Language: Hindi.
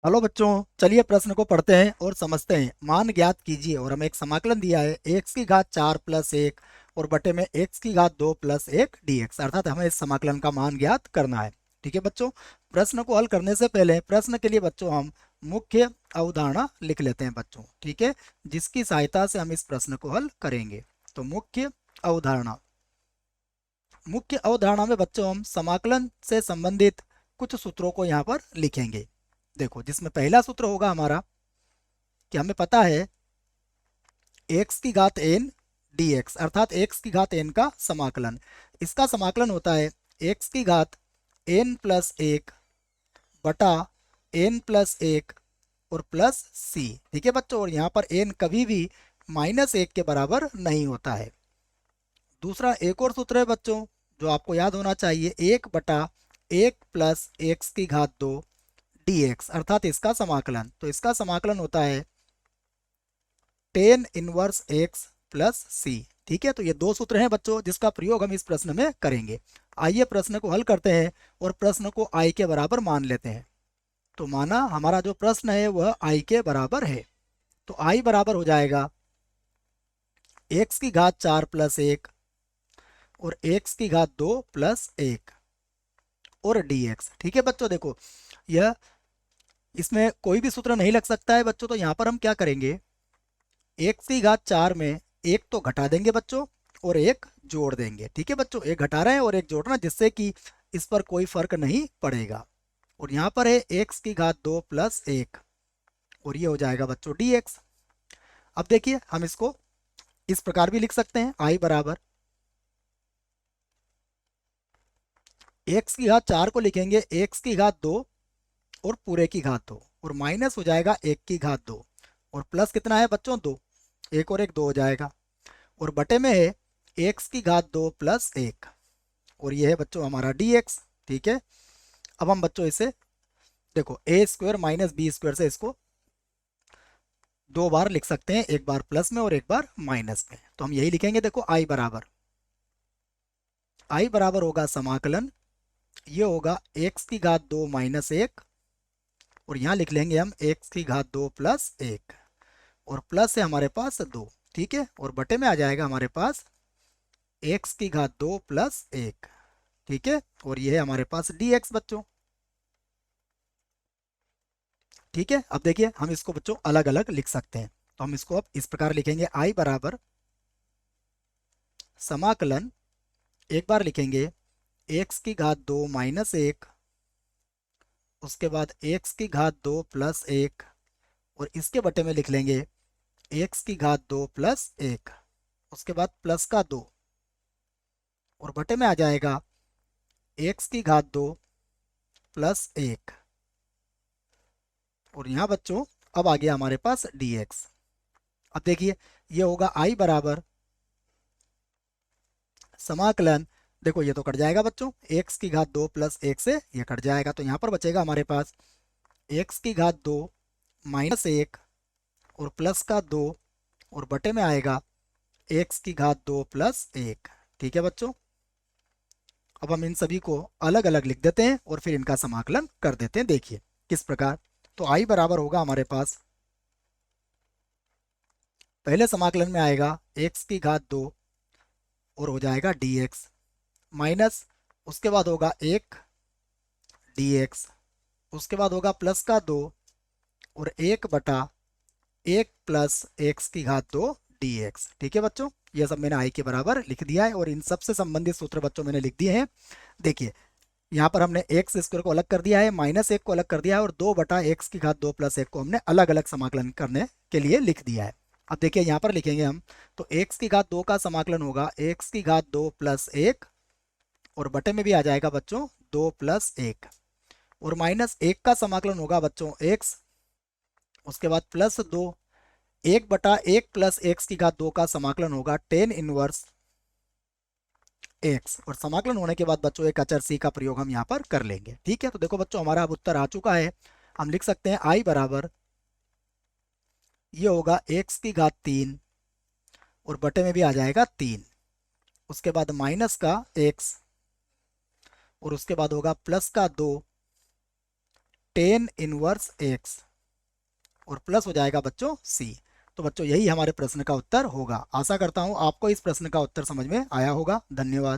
हेलो बच्चों, चलिए प्रश्न को पढ़ते हैं और समझते हैं। मान ज्ञात कीजिए और हमें एक समाकलन दिया है एक्स की घात 4 प्लस 1 और बटे में एक्स की घात 2 प्लस 1 डीएक्स, अर्थात हमें इस समाकलन का मान ज्ञात करना है। ठीक है बच्चों, प्रश्न को हल करने से पहले प्रश्न के लिए बच्चों हम मुख्य अवधारणा लिख लेते हैं बच्चों। ठीक है, जिसकी सहायता से हम इस प्रश्न को हल करेंगे। तो अवधारणा मुख्य अवधारणा में बच्चों हम समाकलन से संबंधित कुछ सूत्रों को यहाँ पर लिखेंगे। देखो, जिसमें पहला सूत्र होगा हमारा कि हमें पता है एक्स की घात एन डी एक्स, अर्थात एक्स की घात एन का समाकलन। इसका समाकलन होता है एक्स की घात एन प्लस एक बटा एन प्लस एक और प्लस सी। ठीक है बच्चों, और यहाँ पर एन कभी भी माइनस एक के बराबर नहीं होता है। दूसरा एक और सूत्र है बच्चों जो आपको याद होना चाहिए, एक बटा एक प्लस एक्स की घात दो डी एक्स, अर्थात इसका समाकलन। तो इसका समाकलन होता है टेन इनवर्स एक्स प्लस सी। ठीक है, तो ये दो सूत्र हैं बच्चों जिसका प्रयोग हम इस प्रश्न में करेंगे। आइए प्रश्न को हल करते हैं और प्रश्न को आई के बराबर मान लेते हैं। तो माना हमारा जो प्रश्न है वह आई के बराबर है। तो आई बराबर हो जाएगा एक्स की घात 4 प्लस एक और एक्स की घात 2 प्लस एक और डी एक्स। ठीक है बच्चों, देखो यह इसमें कोई भी सूत्र नहीं लग सकता है बच्चों। तो यहाँ पर हम क्या करेंगे, एक्स की घात 4 में एक तो घटा देंगे बच्चों और एक जोड़ देंगे। ठीक है बच्चों, एक घटा रहे हैं और एक जोड़ रहे हैं जिससे कि इस पर कोई फर्क नहीं पड़ेगा। और यहाँ पर है एक्स की घात 2 प्लस एक और ये हो जाएगा बच्चों डी एक्स। अब देखिए हम इसको इस प्रकार भी लिख सकते हैं, आई बराबर एक्स की घात 4 को लिखेंगे एक्स की घात 2 और पूरे की घात 2 और माइनस हो जाएगा एक की घात 2 और प्लस कितना है बच्चों 2, एक और एक 2 हो जाएगा और बटे में है एक्स की घात 2 प्लस एक और ये है बच्चों हमारा डी एक्स। ठीक है, अब हम बच्चों इसे देखो ए स्क्वायर माइनस बी स्क्वायर से इसको दो बार लिख सकते हैं, एक बार प्लस में और एक बार माइनस में। तो हम यही लिखेंगे, देखो आई बराबर होगा समाकलन, ये होगा एक्स की घात 2 माइनस एक और यहाँ लिख लेंगे हम एक्स की घात 2 प्लस एक और प्लस है हमारे पास 2। ठीक है, और बटे में आ जाएगा हमारे पास एक्स की घात 2 प्लस एक। ठीक है, और ये है हमारे पास डी एक्स बच्चों। ठीक है, अब देखिए हम इसको बच्चों अलग अलग लिख सकते हैं। तो हम इसको अब इस प्रकार लिखेंगे, आई बराबर समाकलन, एक बार लिखेंगे एक्स की घात 2 माइनस एक, उसके बाद एक्स की घात 2 प्लस एक और इसके बटे में लिख लेंगे एक्स की घात 2 प्लस एक, उसके बाद प्लस का 2 और बटे में आ जाएगा एक्स की घात 2 प्लस एक और यहाँ बच्चों अब आ गया हमारे पास डी एक्स। अब देखिए ये होगा आई बराबर समाकलन, देखो ये तो कट जाएगा बच्चों, एक्स की घात 2 प्लस एक से ये कट जाएगा तो यहाँ पर बचेगा हमारे पास एक्स की घात 2 माइनस एक और प्लस का 2 और बटे में आएगा एक्स की घात 2 प्लस एक। ठीक है बच्चों, अब हम इन सभी को अलग अलग लिख देते हैं और फिर इनका समाकलन कर देते हैं। देखिए किस प्रकार, तो आई बराबर होगा हमारे पास पहले समाकलन में आएगा एक्स की घात 2 और हो जाएगा डी एक्स माइनस, उसके बाद होगा एक डी एक्स, उसके बाद होगा प्लस का 2 और एक बटा एक प्लस एक्स की घात 2 डी एक्स। ठीक है बच्चों, ये सब मैंने आई के बराबर लिख दिया है और इन सब से संबंधित सूत्र बच्चों मैंने लिख दिए हैं। देखिए यहाँ पर हमने एक्स स्क्वायर को अलग कर दिया है, माइनस एक को अलग कर दिया है और 2 बटा एक्स की घात 2 प्लस एक को हमने अलग अलग समाकलन करने के लिए लिख दिया है। अब देखिए यहाँ पर लिखेंगे हम, तो एक्स की घात 2 का समाकलन होगा एक्स की घात 2 प्लस एक और बटे में भी आ जाएगा बच्चों 2 प्लस एक और माइनस एक का समाकलन होगा बच्चों एक्स, उसके बाद प्लस 2, एक बटा एक प्लस एक्स की घात 2 का समाकलन होगा टेन इनवर्स एक्स और समाकलन होने के बाद बच्चों एक अचर सी का प्रयोग हम यहाँ पर कर लेंगे। ठीक है, तो देखो बच्चों हमारा अब उत्तर आ चुका है। हम लिख सकते हैं आई बराबर ये होगा एक्स की घात 3 और बटे में भी आ जाएगा 3, उसके बाद माइनस का एक्स और उसके बाद होगा प्लस का 2 टेन इनवर्स एक्स और प्लस हो जाएगा बच्चों सी। तो बच्चों यही हमारे प्रश्न का उत्तर होगा। आशा करता हूँ आपको इस प्रश्न का उत्तर समझ में आया होगा। धन्यवाद।